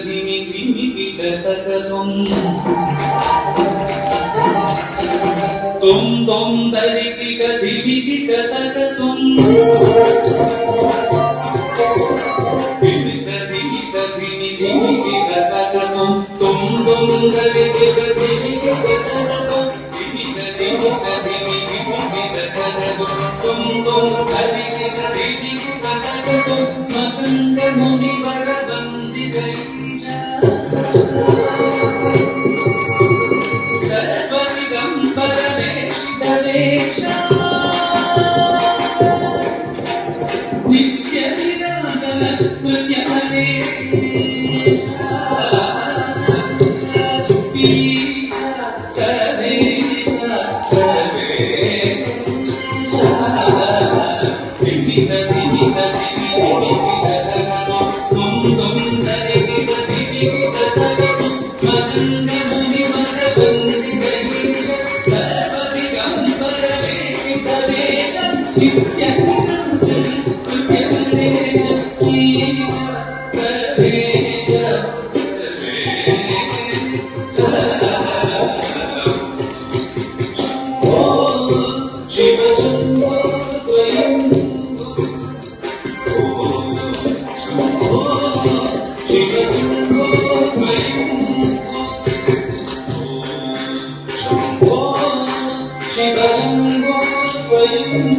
ಧಿಮಿ ಧಿಮಿ ಕಿಟಕ ತೊಂ ತೊಂ ತೊಂ ಧರಿ ಕಿಟ ಧಿಮಿ ಕಿಟಕ ತೊಂ ಧಿಮಿತ ಧಿಮಿತ ಧಿಮಿ ಧಿಮಿ ಕಿಟಕ ತೊಂ ತೊಂ ತೊಂ ಧರಿ ಕಿಟ ಧಿಮಿ ಕಿಟಕ ತೊಂ ಧಿಮಿತ ಧಿಮಿತ ಧಿಮಿ ಧಿಮಿ ಕಿಟಕ ತೊಂ ತೊಂ ತೊಂ ಧರಿ ಕಿಟ ಧಿಮಿ ಕಿಟಕ ತೊಂ ಮಕಂದ ಮುನಿ ವರ ಬಂದಿಗೈಷ ಸರ್ವದಿಗಂಬರನೇಶಿತಲೇಶ ನಿತ್ಯ ವಿರಾಜನ ಪುಣ್ಯಮಲೇಶ ಈಶ ಸರ್ವೇಶ ಸರ್ವೇಶ ಧಿಮಿತ ಧಿಮಿತ ಧಿಮಿ ಧಿಮಿ ಕಿಟಕನೋ ತುಂ ತುಂ ಧರೆ ಕಿಟ ಧಿಮಿ ಕಿಟಕನೋ ಮಕಂದ ಮುನಿ ವರ ಬಂದಿಗೈಷ ಸರ್ವದಿಗಂಬರನೇಶಿತಲೇಶ ನಿತ್ಯ ವಿರಾಜನ ಪುಣ್ಯಮಲೇಶ ಈಶ ಸರ್ವೇಶ ಶಿವ ಶಂಭೋ ಸ್ವಯಂ ಶಿವ ಶಂಭೋ ಸ್ವಯಂ ಶಂಭೋ ಶಿವ ಶಂಭೋ ಸ್ವಯಂ